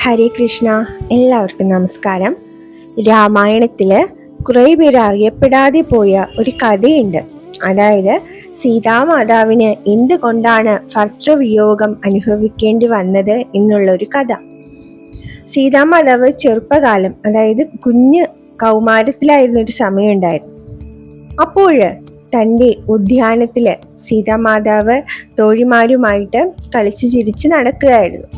ഹരേ കൃഷ്ണ. എല്ലാവർക്കും നമസ്കാരം. രാമായണത്തില് കുറേ പേര് അറിയപ്പെടാതെ പോയ ഒരു കഥയുണ്ട്. അതായത് സീതാമാതാവിന് എന്തുകൊണ്ടാണ് ഭർത്തൃവിയോഗം അനുഭവിക്കേണ്ടി വന്നത് എന്നുള്ള ഒരു കഥ. സീതാമാതാവ് ചെറുപ്പകാലം, അതായത് കുഞ്ഞ് കൗമാരത്തിലായിരുന്ന ഒരു സമയം ഉണ്ടായിരുന്നു. അപ്പോൾ തൻ്റെ ഉദ്യാനത്തില് സീതാമാതാവ് തോഴിമാരുമായിട്ട് കളിച്ച് ചിരിച്ച് നടക്കുകയായിരുന്നു.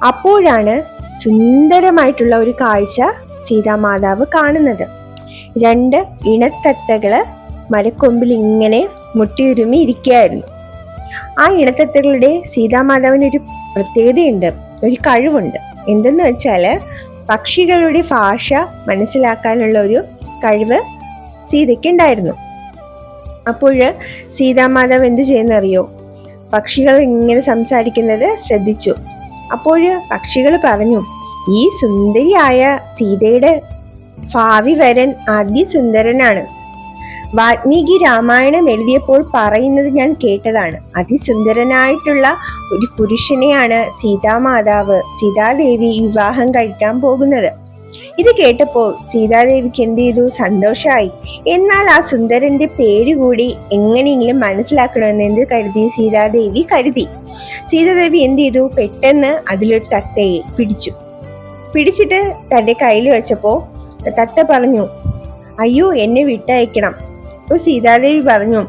അപ്പോഴാണ് സുന്ദരമായിട്ടുള്ള ഒരു കാഴ്ച സീതാമാതാവ് കാണുന്നത്. 2 ഇണത്തത്തകള് മരക്കൊമ്പിൽ ഇങ്ങനെ മുട്ടിയുരുമി ഇരിക്കുകയായിരുന്നു. ആ ഇണത്തത്തകളുടെ സീതാമാതാവിനൊരു പ്രത്യേകതയുണ്ട്, ഒരു കഴിവുണ്ട്. എന്തെന്ന് വെച്ചാല് പക്ഷികളുടെ ഭാഷ മനസ്സിലാക്കാനുള്ള ഒരു കഴിവ് സീതയ്ക്കുണ്ടായിരുന്നു. അപ്പോൾ സീതാമാതാവ് എന്ത് ചെയ്യുന്നറിയോ? പക്ഷികൾ ഇങ്ങനെ സംസാരിക്കുന്നത് ശ്രദ്ധിച്ചു. അപ്പോൾ പക്ഷികൾ പറഞ്ഞു, ഈ സുന്ദരിയായ സീതയുടെ ഭാവി വരൻ അതിസുന്ദരനാണ്. വാൽമീകി രാമായണം എഴുതിയപ്പോൾ പറയുന്നത് ഞാൻ കേട്ടതാണ്. അതിസുന്ദരനായിട്ടുള്ള ഒരു പുരുഷനെയാണ് സീതാദേവി വിവാഹം കഴിക്കാൻ പോകുന്നത്. ഇത് കേട്ടപ്പോൾ സീതാദേവിക്ക് എന്ത് ചെയ്തു? സന്തോഷമായി. എന്നാൽ ആ സുന്ദരന്റെ പേര് കൂടി എങ്ങനെയെങ്കിലും മനസ്സിലാക്കണമെന്ന് എന്ത് കരുതി? സീതാദേവി എന്ത് ചെയ്തു? പെട്ടെന്ന് അതിലൊരു തത്തയെ പിടിച്ചിട്ട് തന്റെ കയ്യിൽ വെച്ചപ്പോ തത്ത പറഞ്ഞു, അയ്യോ, എന്നെ വിട്ടയക്കണം. അപ്പോൾ സീതാദേവി പറഞ്ഞു,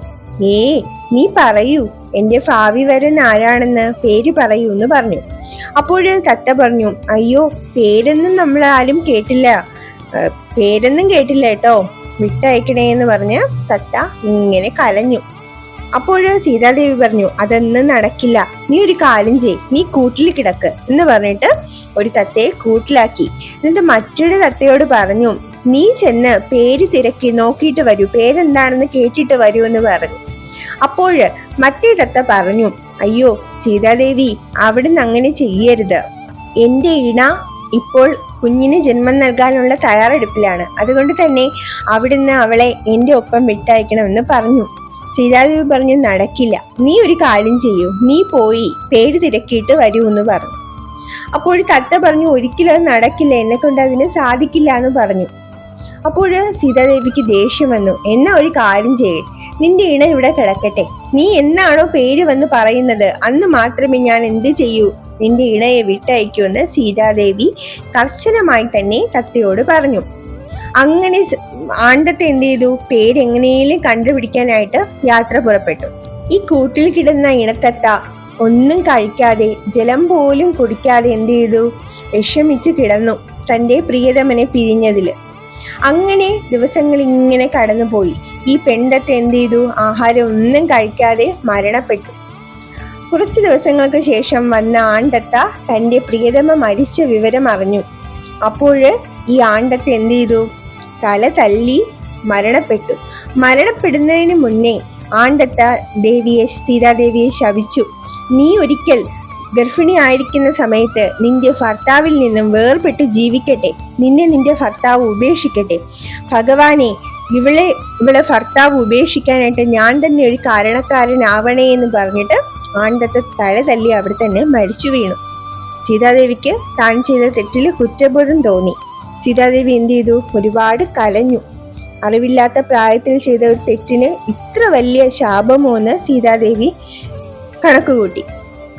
നീ പറയൂ, എന്റെ ഭാവി വരൻ ആരാണെന്ന് പേര് പറയൂ എന്ന് പറഞ്ഞു. അപ്പോൾ തത്ത പറഞ്ഞു, അയ്യോ, പേരൊന്നും നമ്മൾ ആരും കേട്ടില്ല കേട്ടോ, വിട്ടയക്കണേ എന്ന് പറഞ്ഞ് തത്ത ഇങ്ങനെ കലഞ്ഞു. അപ്പോൾ സീതാദേവി പറഞ്ഞു, അതൊന്നും നടക്കില്ല, നീ ഒരു കാര്യം ചെയ്, നീ കൂട്ടിൽ കിടക്ക് എന്ന് പറഞ്ഞിട്ട് ഒരു തത്തയെ കൂട്ടിലാക്കി. എന്നിട്ട് മറ്റൊരു തത്തയോട് പറഞ്ഞു, നീ ചെന്ന് പേര് തിരക്കി നോക്കിയിട്ട് വരൂ, പേരെന്താണെന്ന് കേട്ടിട്ട് വരൂ എന്ന് പറഞ്ഞു. അപ്പോൾ മറ്റേ തത്ത പറഞ്ഞു, അയ്യോ സീതാദേവി, അവിടുന്ന് അങ്ങനെ ചെയ്യരുത്. എന്റെ ഇണ ഇപ്പോൾ കുഞ്ഞിന് ജന്മം നൽകാനുള്ള തയ്യാറെടുപ്പിലാണ്, അതുകൊണ്ട് തന്നെ അവിടുന്ന് അവളെ എന്റെ ഒപ്പം വിട്ടയക്കണമെന്ന് പറഞ്ഞു. സീതാദേവി പറഞ്ഞു, നടക്കില്ല, നീ ഒരു കാര്യം ചെയ്യൂ, നീ പോയി പേര് തിരക്കിയിട്ട് വരൂ എന്ന് പറഞ്ഞു. അപ്പോൾ തത്ത പറഞ്ഞു, ഒരിക്കലും അത് നടക്കില്ല, എന്നെ കൊണ്ട് അതിന് സാധിക്കില്ല എന്ന് പറഞ്ഞു. അപ്പോൾ സീതാദേവിക്ക് ദേഷ്യം വന്നു. എന്നാ ഒരു കാര്യം ചെയ്യേ, നിന്റെ ഇണ ഇവിടെ കിടക്കട്ടെ, നീ എന്നാണോ പേര് വന്ന് പറയുന്നത് അന്ന് മാത്രമേ ഞാൻ എന്ത് ചെയ്യൂ, നിന്റെ ഇണയെ വിട്ടയക്കൂ എന്ന് സീതാദേവി കർശനമായി തന്നെ തത്തയോട് പറഞ്ഞു. അങ്ങനെ ആണ്ടത്തെ എന്ത് ചെയ്തു? പേരെങ്ങനെയും കണ്ടുപിടിക്കാനായിട്ട് യാത്ര പുറപ്പെട്ടു. ഈ കൂട്ടിൽ കിടന്ന ഇണത്തത്ത ഒന്നും കഴിക്കാതെ ജലം പോലും കുടിക്കാതെ എന്ത് ചെയ്തു? വിഷമിച്ച് കിടന്നു, തൻ്റെ പ്രിയതമനെ പിരിഞ്ഞതില്. അങ്ങനെ ദിവസങ്ങൾ ഇങ്ങനെ കടന്നുപോയി. ഈ പെൺതത്ത എന്ത് ചെയ്തു? ആഹാരം ഒന്നും കഴിക്കാതെ മരണപ്പെട്ടു. കുറച്ചു ദിവസങ്ങൾക്ക് ശേഷം വന്ന ആണ്ടത്ത തൻ്റെ പ്രിയതമ മരിച്ച വിവരം അറിഞ്ഞു. അപ്പോൾ ഈ ആണ്ടത്ത എന്ത് ചെയ്തു? തല തല്ലി മരണപ്പെട്ടു. മരണപ്പെടുന്നതിന് മുന്നേ ആണ്ടത്ത സീതാദേവിയെ ശപിച്ചു. നീ ഒരിക്കൽ ഗർഭിണി ആയിരിക്കുന്ന സമയത്ത് നിന്റെ ഭർത്താവിൽ നിന്നും വേർപെട്ട് ജീവിക്കട്ടെ, നിന്റെ ഭർത്താവ് ഉപേക്ഷിക്കട്ടെ. ഭഗവാനെ, ഇവളെ ഭർത്താവ് ഉപേക്ഷിക്കാനായിട്ട് ഞാൻ തന്നെ ഒരു കാരണക്കാരനാവണേ എന്ന് പറഞ്ഞിട്ട് ആണ്ടത്തെ തല തല്ലി അവിടെ തന്നെ മരിച്ചു വീണു. സീതാദേവിക്ക് താൻ ചെയ്ത തെറ്റില് കുറ്റബോധം തോന്നി. സീതാദേവി എന്ത് ചെയ്തു? ഒരുപാട് കലഞ്ഞു. അറിവില്ലാത്ത പ്രായത്തിൽ ചെയ്ത ഒരു തെറ്റിന് ഇത്ര വലിയ ശാപമോ എന്ന് സീതാദേവി കണക്കുകൂട്ടി.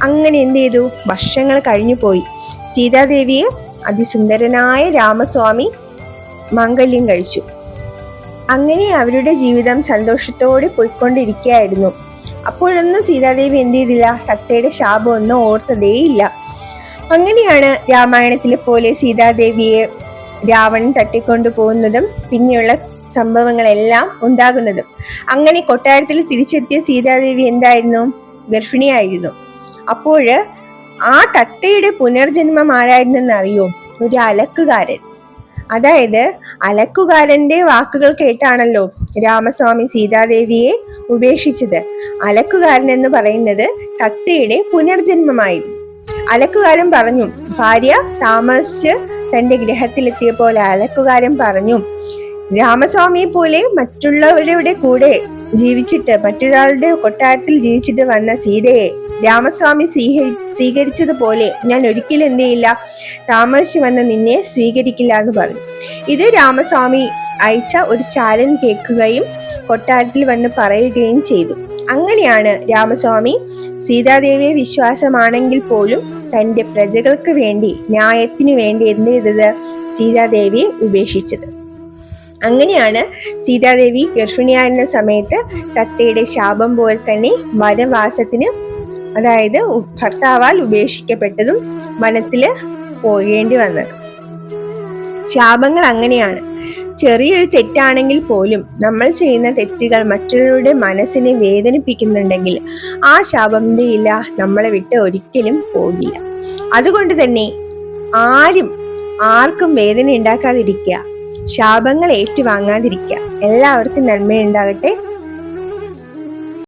അങ്ങനെ എന്ത് ചെയ്തു? വർഷങ്ങൾ കഴിഞ്ഞു പോയി. സീതാദേവിയെ അതിസുന്ദരനായ രാമസ്വാമി മാംഗല്യം കഴിച്ചു. അങ്ങനെ അവരുടെ ജീവിതം സന്തോഷത്തോടെ പോയിക്കൊണ്ടിരിക്കുകയായിരുന്നു. അപ്പോഴൊന്നും സീതാദേവി എന്ത് ചെയ്തില്ല? തത്തയുടെ ശാപം ഒന്നും ഓർത്തതേയില്ല. അങ്ങനെയാണ് രാമായണത്തിലെ പോലെ സീതാദേവിയെ രാവണൻ തട്ടിക്കൊണ്ടു പോകുന്നതും പിന്നെയുള്ള സംഭവങ്ങളെല്ലാം ഉണ്ടാകുന്നതും. അങ്ങനെ കൊട്ടാരത്തിൽ തിരിച്ചെത്തിയ സീതാദേവി എന്തായിരുന്നു? ഗർഭിണിയായിരുന്നു. അപ്പോൾ ആ തത്തയുടെ പുനർജന്മം ആരായിരുന്നെന്ന് അറിയോ? ഒരു അലക്കുകാരൻ. അതായത് അലക്കുകാരന്റെ വാക്കുകൾ കേട്ടാണല്ലോ രാമസ്വാമി സീതാദേവിയെ ഉപേക്ഷിച്ചത്. അലക്കുകാരൻ എന്ന് പറയുന്നത് തത്തയുടെ പുനർജന്മമായിരുന്നു. അലക്കുകാരൻ പറഞ്ഞു, ഭാര്യ താമസിച്ച് തന്റെ ഗൃഹത്തിലെത്തിയപ്പോൾ അലക്കുകാരൻ പറഞ്ഞു, രാമസ്വാമിയെ പോലെ മറ്റുള്ളവരുടെ കൂടെ മറ്റൊരാളുടെ കൊട്ടാരത്തിൽ ജീവിച്ചിട്ട് വന്ന സീതയെ രാമസ്വാമി സ്വീകരിച്ചതുപോലെ ഞാൻ ഒരിക്കലും എന്ത് ചെയ്യില്ല, താമസിച്ചു വന്ന നിന്നെ സ്വീകരിക്കില്ല എന്ന് പറഞ്ഞു. ഇത് രാമസ്വാമി അയച്ച ഒരു ചാരൻ കേൾക്കുകയും കൊട്ടാരത്തിൽ വന്ന് പറയുകയും ചെയ്തു. അങ്ങനെയാണ് രാമസ്വാമി സീതാദേവിയെ വിശ്വാസമാണെങ്കിൽ പോലും തന്റെ പ്രജകൾക്ക് വേണ്ടി, ന്യായത്തിനു വേണ്ടി എന്ത് ചെയ്തത്, സീതാദേവിയെ ഉപേക്ഷിച്ചത്. അങ്ങനെയാണ് സീതാദേവി ഗർഭിണിയായിരുന്ന സമയത്ത് തത്തയുടെ ശാപം പോലെ തന്നെ വനവാസത്തിന്, അതായത് ഭർത്താവാൽ ഉപേക്ഷിക്കപ്പെട്ടതും വനത്തില് പോകേണ്ടി വന്നത്. ശാപങ്ങൾ അങ്ങനെയാണ്. ചെറിയൊരു തെറ്റാണെങ്കിൽ പോലും നമ്മൾ ചെയ്യുന്ന തെറ്റുകൾ മറ്റുള്ളവരുടെ മനസ്സിനെ വേദനിപ്പിക്കുന്നുണ്ടെങ്കിൽ ആ ശാപം ഇല്ല, നമ്മളെ വിട്ട് ഒരിക്കലും പോകില്ല. അതുകൊണ്ട് തന്നെ ആർക്കും വേദന ഉണ്ടാക്കാതിരിക്കുക, ശാപങ്ങൾ ഏറ്റുവാങ്ങാതിരിക്കുക. എല്ലാവർക്കും നന്മയുണ്ടാകട്ടെ.